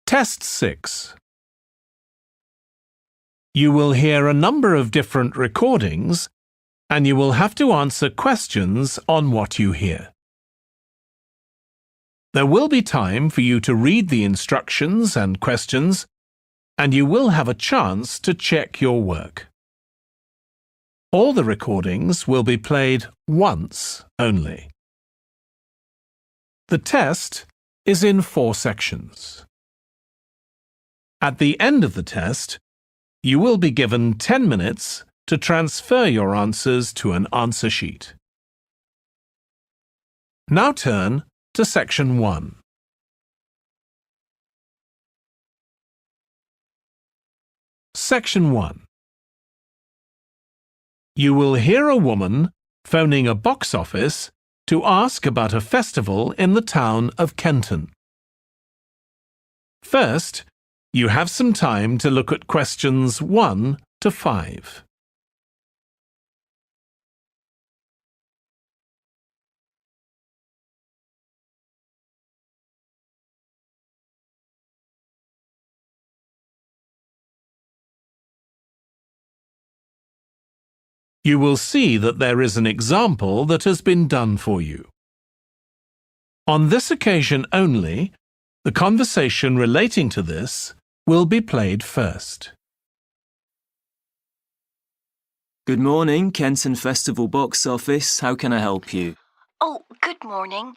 Test 6. You will hear a number of different recordings and you will have to answer questions on what you hear. There will be time for you to read the instructions and questions, and you will have a chance to check your work. All the recordings will be played once only. The test is in 4 sections. At the end of the test, you will be given 10 minutes to transfer your answers to an answer sheet. Now turn to Section 1. Section 1. You will hear a woman phoning a box office to ask about a festival in the town of Kenton. First, you have some time to look at questions 1 to 5. You will see that there is an example that has been done for you. On this occasion only, the conversation relating to this will be played first. Good morning, Kenton Festival box office. How can I help you? Oh, good morning.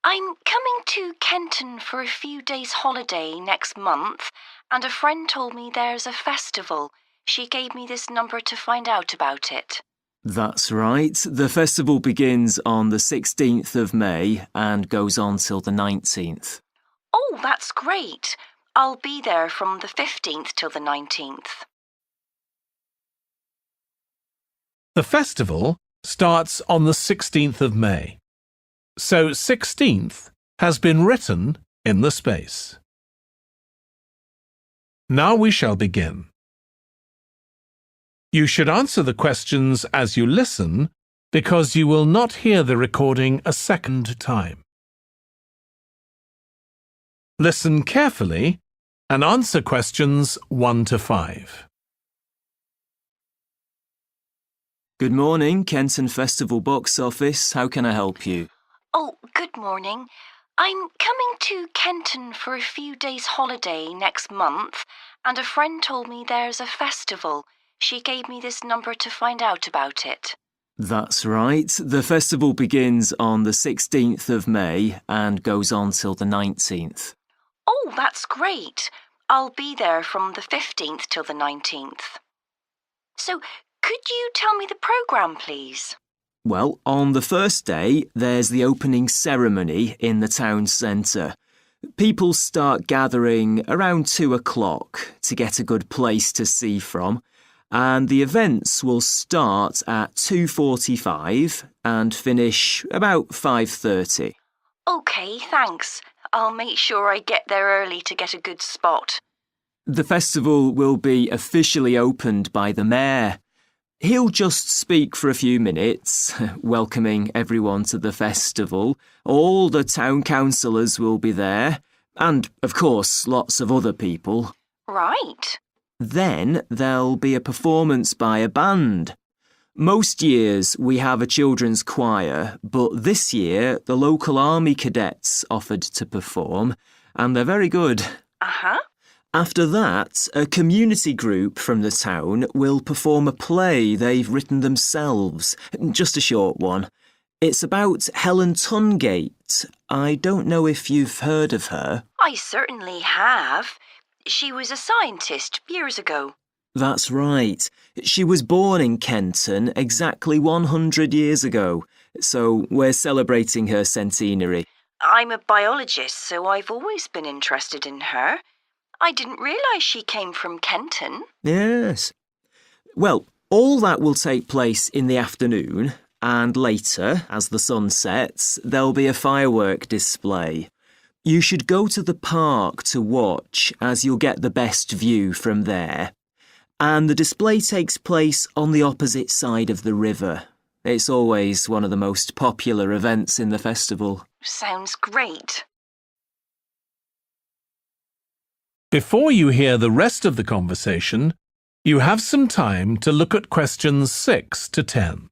I'm coming to Kenton for a few days' holiday next month, and a friend told me there's a festival. She gave me this number to find out about it. That's right. The festival begins on the 16th of May and goes on till the 19th. Oh, that's great. I'll be there from the 15th till the 19th. The festival starts on the 16th of May, so 16th has been written in the space. Now we shall begin. You should answer the questions as you listen because you will not hear the recording a second time. Listen carefully and answer questions 1 to 5. Good morning, Kenton Festival box office. How can I help you? Oh, good morning. I'm coming to Kenton for a few days' holiday next month, and a friend told me there's a festival. She gave me this number to find out about it. That's right. The festival begins on the 16th of May and goes on till the 19th. Oh, that's great. I'll be there from the 15th till the 19th. So, could you tell me the programme, please? Well, on the first day, there's the opening ceremony in the town centre. People start gathering around 2 o'clock to get a good place to see from, and the events will start at 2:45 and finish about 5:30. OK, thanks. I'll make sure I get there early to get a good spot. The festival will be officially opened by the mayor. He'll just speak for a few minutes, welcoming everyone to the festival. All the town councillors will be there, and, of course, lots of other people. Right. Then there'll be a performance by a band. Most years we have a children's choir, but this year the local army cadets offered to perform, and they're very good. Uh-huh. After that, a community group from the town will perform a play they've written themselves, just a short one. It's about Helen Tungate. I don't know if you've heard of her. I certainly have. She was a scientist years ago. That's right. She was born in Kenton exactly 100 years ago, so we're celebrating her centenary. I'm a biologist, so I've always been interested in her. I didn't realise she came from Kenton. Yes. Well, all that will take place in the afternoon, and later, as the sun sets, there'll be a firework display. You should go to the park to watch, as you'll get the best view from there. And the display takes place on the opposite side of the river. It's always one of the most popular events in the festival. Sounds great. Before you hear the rest of the conversation, you have some time to look at questions 6 to 10.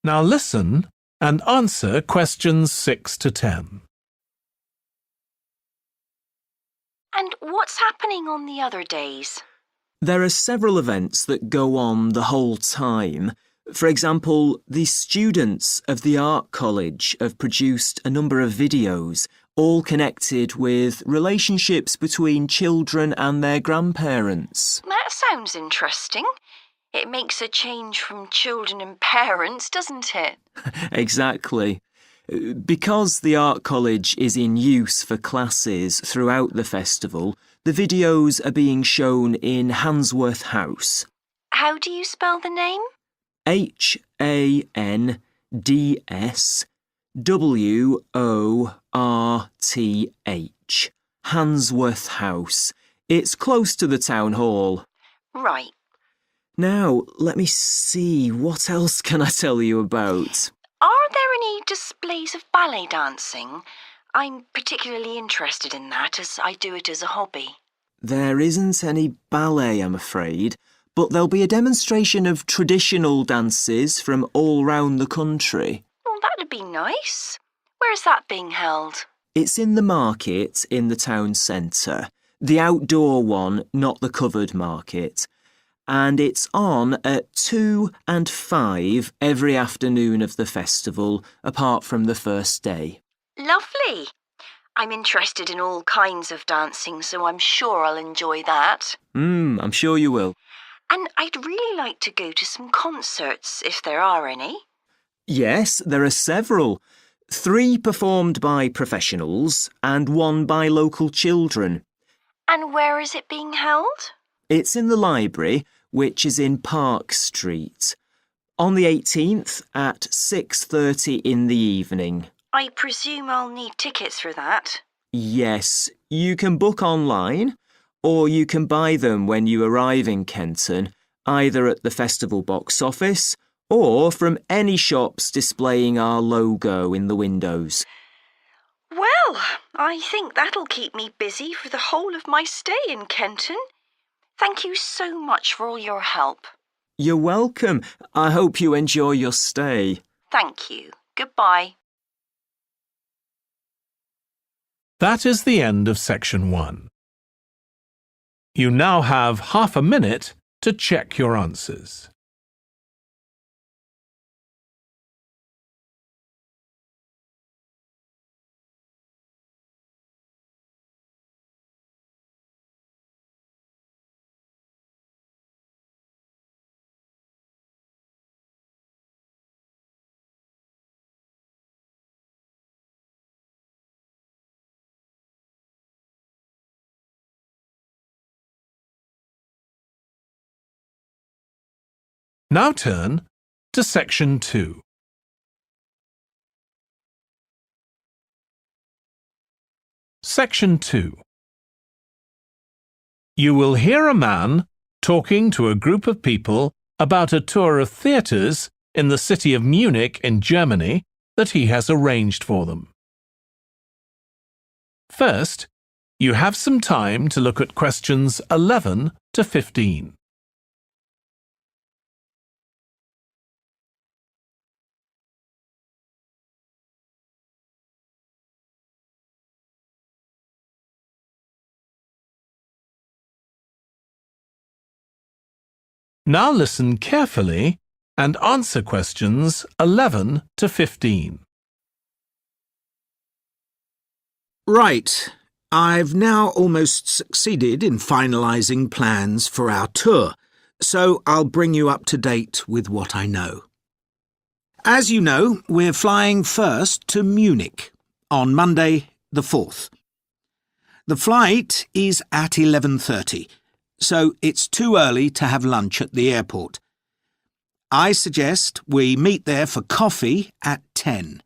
Now listen and answer questions 6 to 10. And what's happening on the other days? There are several events that go on the whole time. For example, the students of the art college have produced a number of videos, all connected with relationships between children and their grandparents. That sounds interesting. It makes a change from children and parents, doesn't it? Exactly. Because the art college is in use for classes throughout the festival, the videos are being shown in Handsworth House. How do you spell the name? Handsworth. Handsworth House. It's close to the town hall. Right. Now, let me see, what else can I tell you about? Are there any displays of ballet dancing? I'm particularly interested in that as I do it as a hobby. There isn't any ballet, I'm afraid, but there'll be a demonstration of traditional dances from all round the country. Well, that'd be nice. Where's that being held? It's in the market in the town centre. The outdoor one, not the covered market. And it's on at 2 and 5 every afternoon of the festival, apart from the first day. Lovely. I'm interested in all kinds of dancing, so I'm sure I'll enjoy that. I'm sure you will. And I'd really like to go to some concerts, if there are any. Yes, there are several. 3 performed by professionals and 1 by local children. And where is it being held? It's in the library, which is in Park Street. On the 18th at 6:30 in the evening. I presume I'll need tickets for that. Yes, you can book online, or you can buy them when you arrive in Kenton, either at the festival box office or from any shops displaying our logo in the windows. Well, I think that'll keep me busy for the whole of my stay in Kenton. Thank you so much for all your help. You're welcome. I hope you enjoy your stay. Thank you. Goodbye. That is the end of section 1. You now have half a minute to check your answers. Now turn to section 2. Section 2. You will hear a man talking to a group of people about a tour of theatres in the city of Munich in Germany that he has arranged for them. First, you have some time to look at questions 11 to 15. Now listen carefully and answer questions 11 to 15. Right. I've now almost succeeded in finalising plans for our tour, so I'll bring you up to date with what I know. As you know, we're flying first to Munich on Monday the 4th. The flight is at 11:30, so it's too early to have lunch at the airport. I suggest we meet there for coffee at 10,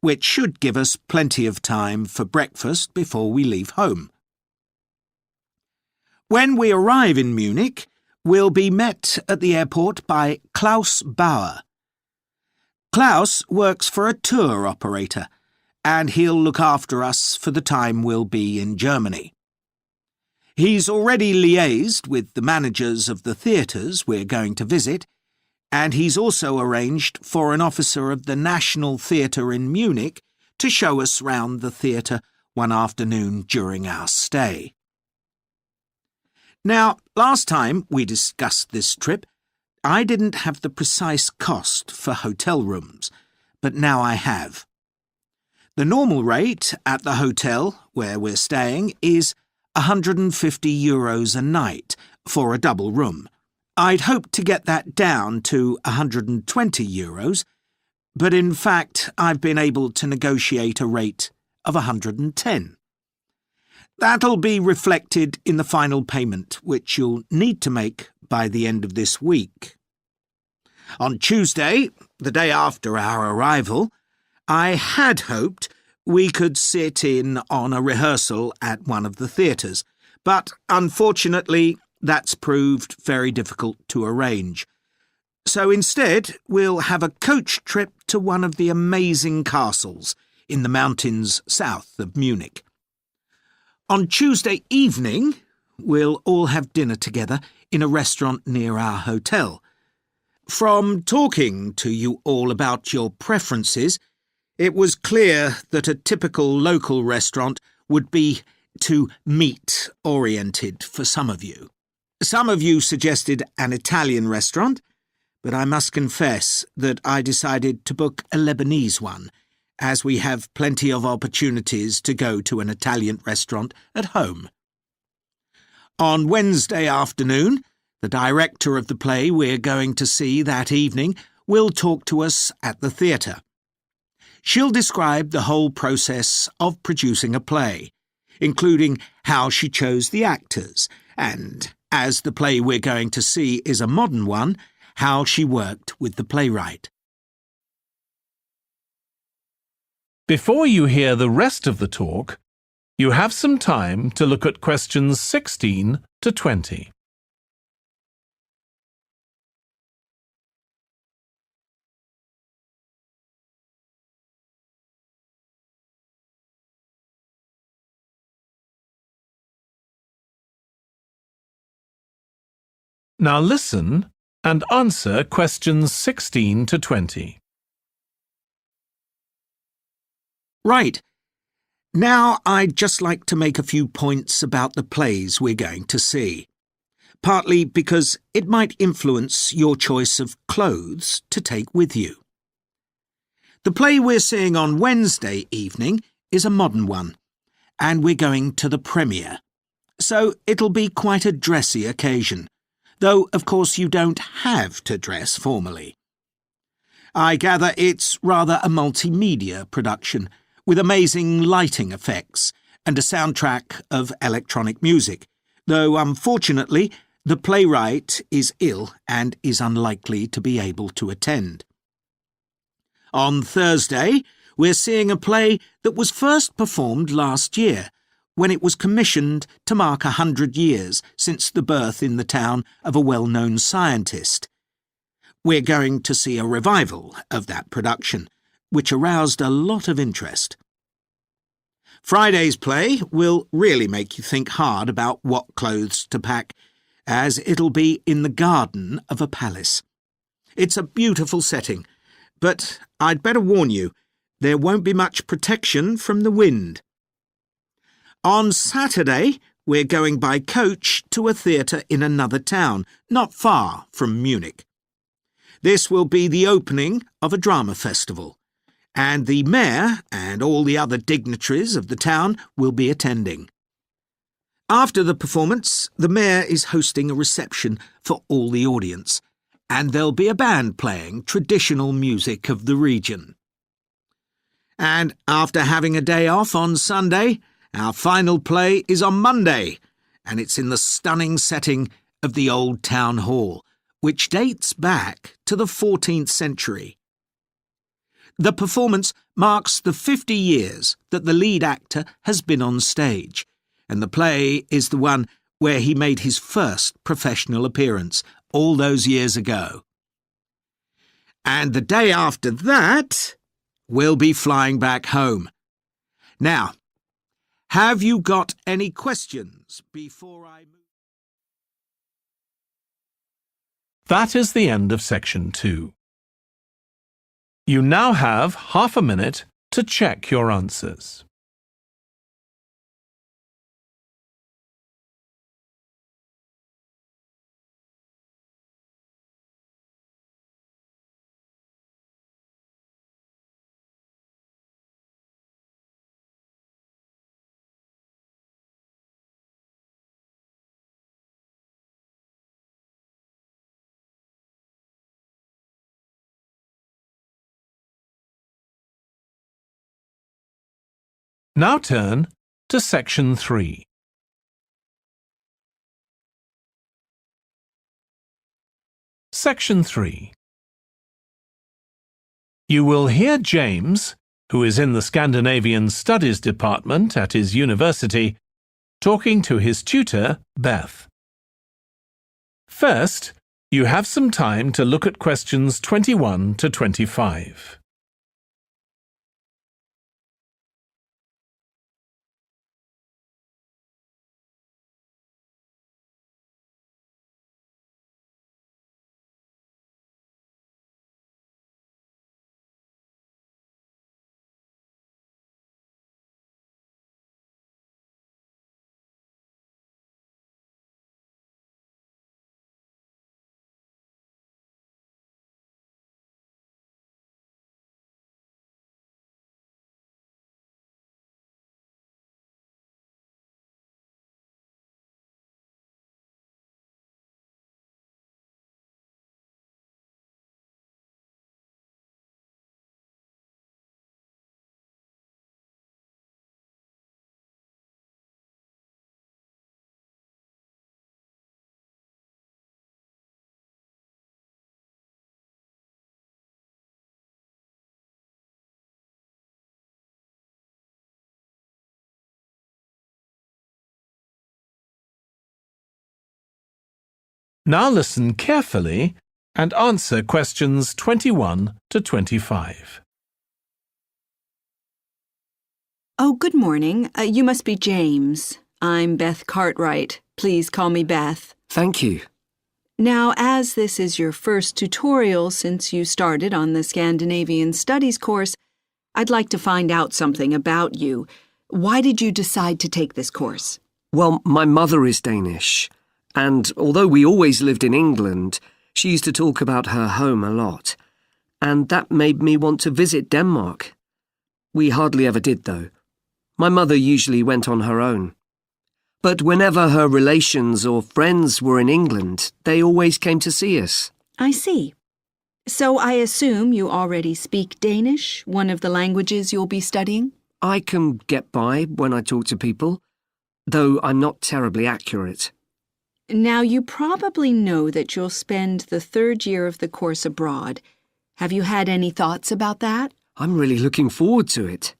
which should give us plenty of time for breakfast before we leave home. When we arrive in Munich, we'll be met at the airport by Klaus Bauer. Klaus works for a tour operator, and he'll look after us for the time we'll be in Germany. He's already liaised with the managers of the theatres we're going to visit, and he's also arranged for an officer of the National Theatre in Munich to show us round the theatre one afternoon during our stay. Now, last time we discussed this trip, I didn't have the precise cost for hotel rooms, but now I have. The normal rate at the hotel where we're staying is €150 a night for a double room. I'd hoped to get that down to €120, but in fact I've been able to negotiate a rate of €110. That'll be reflected in the final payment, which you'll need to make by the end of this week. On Tuesday, the day after our arrival, I had hoped we could sit in on a rehearsal at one of the theatres, but unfortunately that's proved very difficult to arrange. So instead, we'll have a coach trip to one of the amazing castles in the mountains south of Munich. On Tuesday evening, we'll all have dinner together in a restaurant near our hotel. From talking to you all about your preferences, it was clear that a typical local restaurant would be too meat-oriented for some of you. Some of you suggested an Italian restaurant, but I must confess that I decided to book a Lebanese one, as we have plenty of opportunities to go to an Italian restaurant at home. On Wednesday afternoon, the director of the play we're going to see that evening will talk to us at the theatre. She'll describe the whole process of producing a play, including how she chose the actors, and, as the play we're going to see is a modern one, how she worked with the playwright. Before you hear the rest of the talk, you have some time to look at questions 16 to 20. Now listen and answer questions 16 to 20. Right. Now I'd just like to make a few points about the plays we're going to see, partly because it might influence your choice of clothes to take with you. The play we're seeing on Wednesday evening is a modern one, and we're going to the premiere, so it'll be quite a dressy occasion, though of course you don't have to dress formally. I gather it's rather a multimedia production, with amazing lighting effects and a soundtrack of electronic music, though unfortunately the playwright is ill and is unlikely to be able to attend. On Thursday, we're seeing a play that was first performed last year, when it was commissioned to mark 100 years since the birth in the town of a well-known scientist. We're going to see a revival of that production, which aroused a lot of interest. Friday's play will really make you think hard about what clothes to pack, as it'll be in the garden of a palace. It's a beautiful setting, but I'd better warn you, there won't be much protection from the wind. On Saturday, we're going by coach to a theatre in another town, not far from Munich. This will be the opening of a drama festival, and the mayor and all the other dignitaries of the town will be attending. After the performance, the mayor is hosting a reception for all the audience, and there'll be a band playing traditional music of the region. And after having a day off on Sunday, our final play is on Monday, and it's in the stunning setting of the old town hall, which dates back to the 14th century. The performance marks the 50 years that the lead actor has been on stage, and the play is the one where he made his first professional appearance all those years ago. And the day after that, we'll be flying back home. Now, have you got any questions before I move? That is the end of section 2. You now have half a minute to check your answers. Now turn to section 3. Section 3. You will hear James, who is in the Scandinavian Studies department at his university, talking to his tutor, Beth. First, you have some time to look at questions 21 to 25. Now listen carefully and answer questions 21 to 25. Oh, good morning. You must be James. I'm Beth Cartwright. Please call me Beth. Thank you. Now, as this is your first tutorial since you started on the Scandinavian Studies course, I'd like to find out something about you. Why did you decide to take this course? Well, my mother is Danish, and although we always lived in England, she used to talk about her home a lot, and that made me want to visit Denmark. We hardly ever did, though. My mother usually went on her own. But whenever her relations or friends were in England, they always came to see us. I see. So I assume you already speak Danish, one of the languages you'll be studying? I can get by when I talk to people, though I'm not terribly accurate. Now, you probably know that you'll spend the third year of the course abroad. Have you had any thoughts about that? I'm really looking forward to it.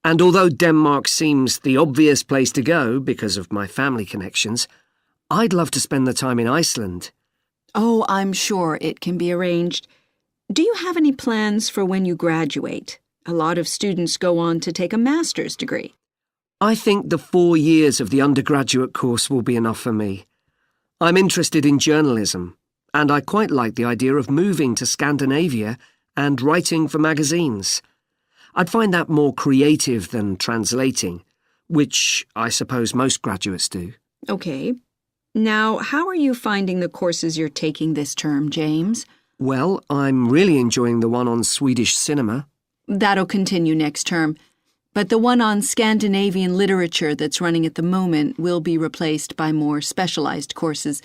And although Denmark seems the obvious place to go because of my family connections, I'd love to spend the time in Iceland. Oh, I'm sure it can be arranged. Do you have any plans for when you graduate? A lot of students go on to take a master's degree. I think the 4 years of the undergraduate course will be enough for me. I'm interested in journalism, and I quite like the idea of moving to Scandinavia and writing for magazines. I'd find that more creative than translating, which I suppose most graduates do. Okay. Now, how are you finding the courses you're taking this term, James? Well, I'm really enjoying the one on Swedish cinema. That'll continue next term. But the one on Scandinavian literature that's running at the moment will be replaced by more specialized courses.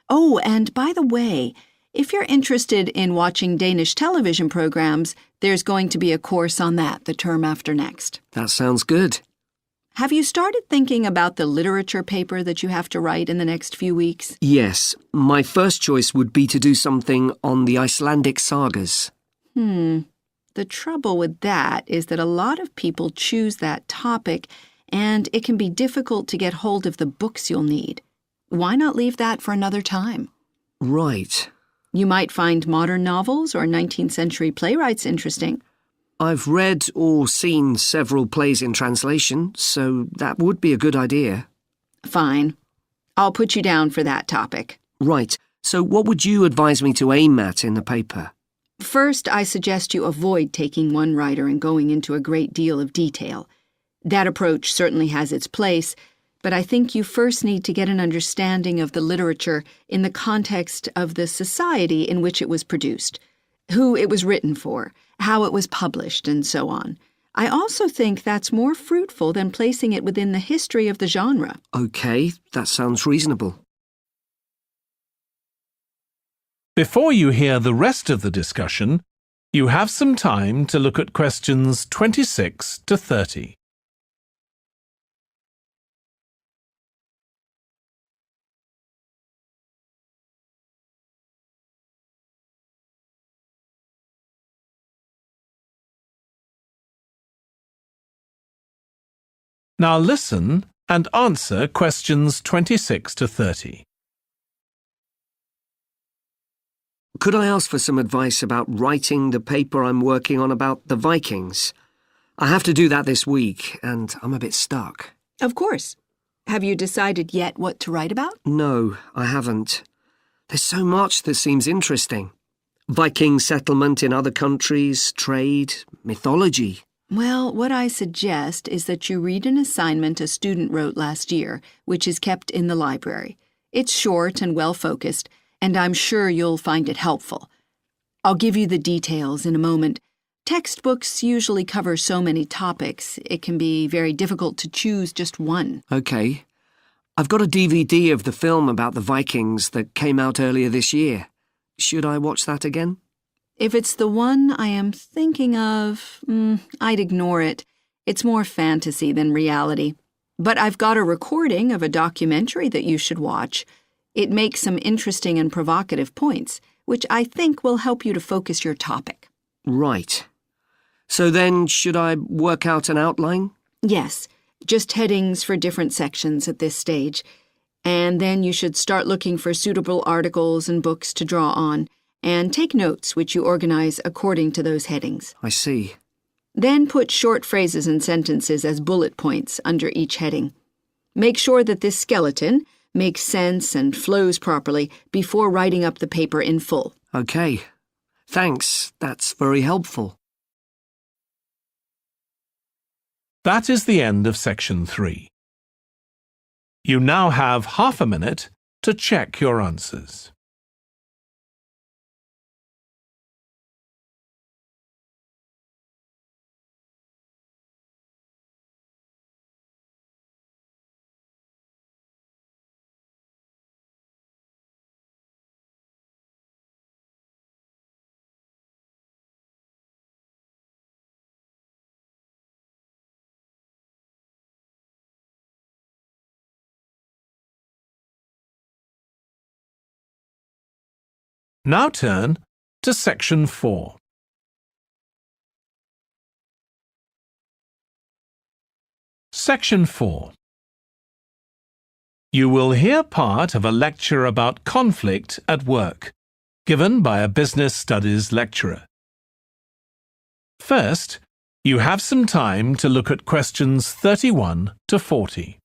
Oh, and by the way, if you're interested in watching Danish television programs, there's going to be a course on that the term after next. That sounds good. Have you started thinking about the literature paper that you have to write in the next few weeks? Yes, my first choice would be to do something on the Icelandic sagas. The trouble with that is that a lot of people choose that topic, and it can be difficult to get hold of the books you'll need. Why not leave that for another time? Right. You might find modern novels or 19th century playwrights interesting. I've read or seen several plays in translation, so that would be a good idea. Fine. I'll put you down for that topic. Right, so what would you advise me to aim at in the paper? First, I suggest you avoid taking one writer and going into a great deal of detail. That approach certainly has its place, but I think you first need to get an understanding of the literature in the context of the society in which it was produced, who it was written for, how it was published, and so on. I also think that's more fruitful than placing it within the history of the genre. Okay, that sounds reasonable. Before you hear the rest of the discussion, you have some time to look at questions 26 to 30. Now listen and answer questions 26 to 30. Could I ask for some advice about writing the paper I'm working on about the Vikings? I have to do that this week, and I'm a bit stuck. Of course. Have you decided yet what to write about? No, I haven't. There's so much that seems interesting. Viking settlement in other countries, trade, mythology. Well, what I suggest is that you read an assignment a student wrote last year, which is kept in the library. It's short and well-focused, and I'm sure you'll find it helpful. I'll give you the details in a moment. Textbooks usually cover so many topics, it can be very difficult to choose just one. Okay. I've got a DVD of the film about the Vikings that came out earlier this year. Should I watch that again? If it's the one I am thinking of, I'd ignore it. It's more fantasy than reality. But I've got a recording of a documentary that you should watch. It makes some interesting and provocative points, which I think will help you to focus your topic. Right. So then, should I work out an outline? Yes, just headings for different sections at this stage. And then you should start looking for suitable articles and books to draw on, and take notes which you organize according to those headings. I see. Then put short phrases and sentences as bullet points under each heading. Make sure that this skeleton makes sense and flows properly before writing up the paper in full. Okay. Thanks. That's very helpful. That is the end of section 3. You now have half a minute to check your answers. Now turn to section 4. Section 4. You will hear part of a lecture about conflict at work, given by a business studies lecturer. First, you have some time to look at questions 31 to 40.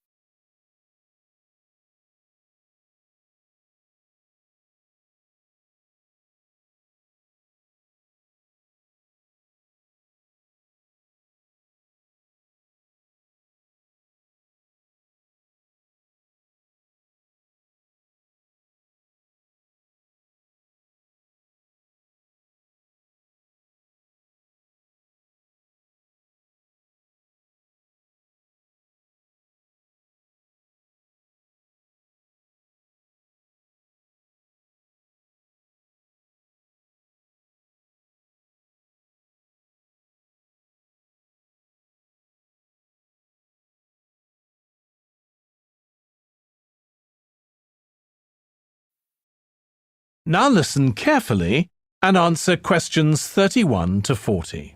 Now listen carefully and answer questions 31 to 40.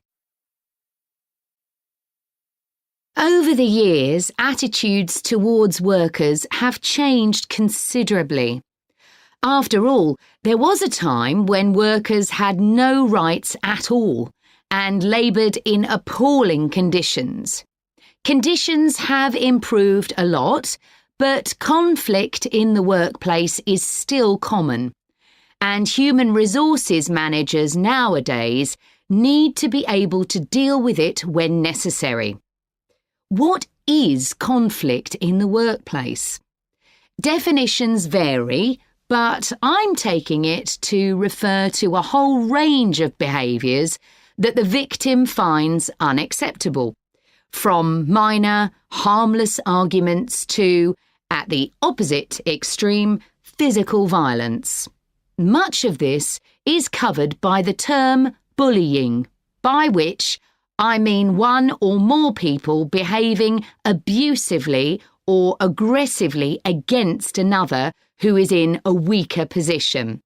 Over the years, attitudes towards workers have changed considerably. After all, there was a time when workers had no rights at all and laboured in appalling conditions. Conditions have improved a lot, but conflict in the workplace is still common, and human resources managers nowadays need to be able to deal with it when necessary. What is conflict in the workplace? Definitions vary, but I'm taking it to refer to a whole range of behaviours that the victim finds unacceptable, from minor, harmless arguments to, at the opposite extreme, physical violence. Much of this is covered by the term bullying, by which I mean one or more people behaving abusively or aggressively against another who is in a weaker position.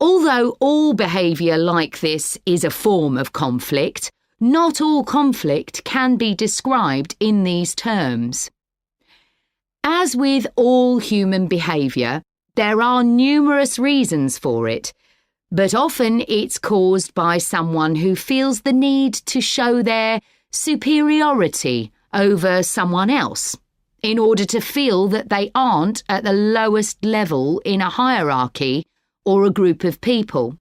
Although all behaviour like this is a form of conflict, not all conflict can be described in these terms. As with all human behaviour, there are numerous reasons for it, but often it's caused by someone who feels the need to show their superiority over someone else in order to feel that they aren't at the lowest level in a hierarchy or a group of people.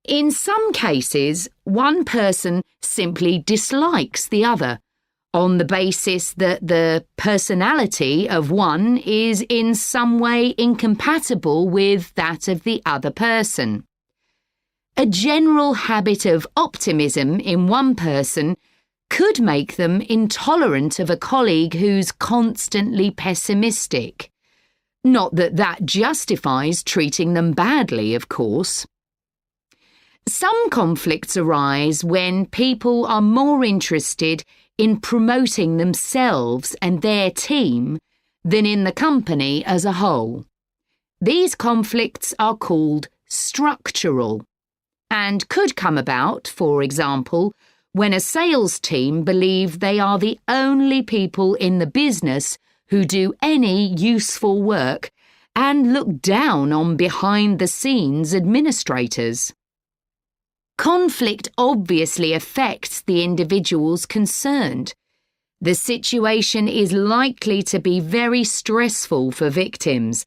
In some cases, one person simply dislikes the other on the basis that the personality of one is in some way incompatible with that of the other person. A general habit of optimism in one person could make them intolerant of a colleague who's constantly pessimistic. Not that that justifies treating them badly, of course. Some conflicts arise when people are more interested in promoting themselves and their team than in the company as a whole. These conflicts are called structural and could come about, for example, when a sales team believe they are the only people in the business who do any useful work and look down on behind-the-scenes administrators. Conflict obviously affects the individuals concerned. The situation is likely to be very stressful for victims,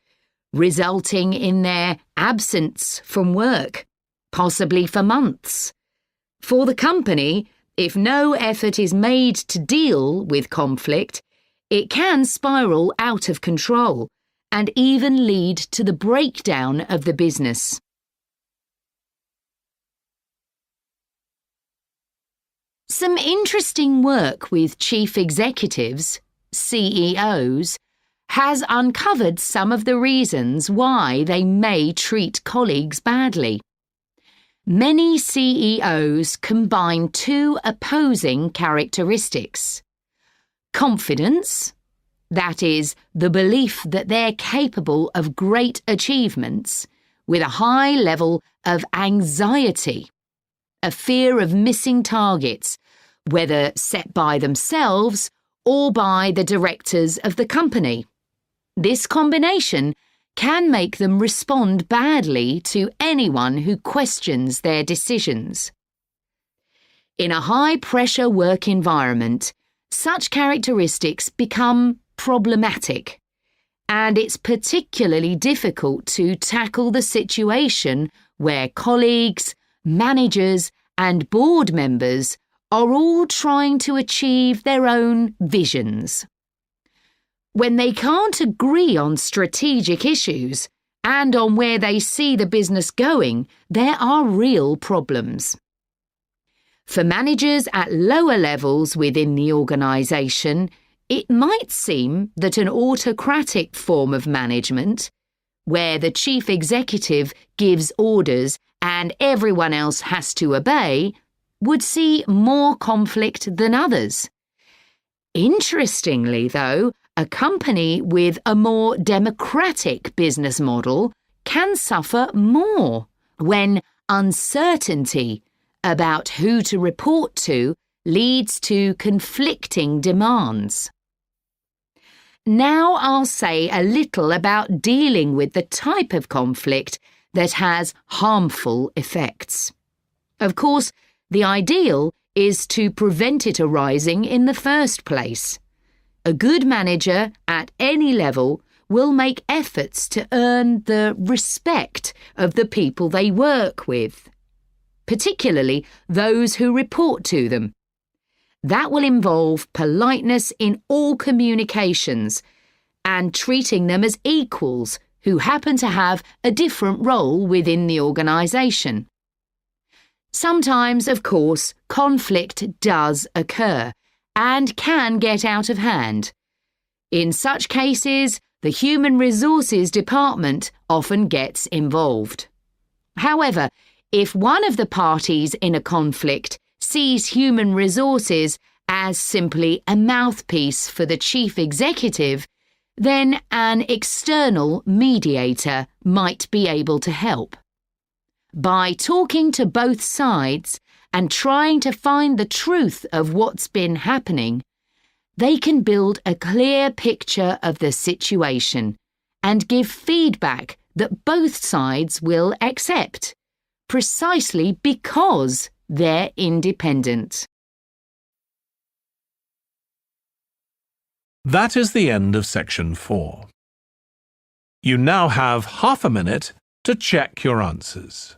resulting in their absence from work, possibly for months. For the company, if no effort is made to deal with conflict, it can spiral out of control and even lead to the breakdown of the business. Some interesting work with chief executives, CEOs, has uncovered some of the reasons why they may treat colleagues badly. Many CEOs combine two opposing characteristics: confidence, that is, the belief that they're capable of great achievements, with a high level of anxiety, a fear of missing targets, whether set by themselves or by the directors of the company. This combination can make them respond badly to anyone who questions their decisions. In a high-pressure work environment, such characteristics become problematic, and it's particularly difficult to tackle the situation where colleagues, managers, and board members are all trying to achieve their own visions. When they can't agree on strategic issues and on where they see the business going, there are real problems. For managers at lower levels within the organisation, it might seem that an autocratic form of management, where the chief executive gives orders and everyone else has to obey, would see more conflict than others. Interestingly, though, a company with a more democratic business model, can suffer more when uncertainty about who to report to leads to conflicting demands. Now I'll say a little about dealing with the type of conflict that has harmful effects. Of course, the ideal is to prevent it arising in the first place. A good manager at any level will make efforts to earn the respect of the people they work with, particularly those who report to them. That will involve politeness in all communications and treating them as equals who happen to have a different role within the organisation. Sometimes, of course, conflict does occur and can get out of hand. In such cases, the Human Resources Department often gets involved. However, if one of the parties in a conflict sees human resources as simply a mouthpiece for the chief executive, then an external mediator might be able to help. By talking to both sides and trying to find the truth of what's been happening, they can build a clear picture of the situation and give feedback that both sides will accept, precisely because they're independent. That is the end of section 4. You now have half a minute to check your answers.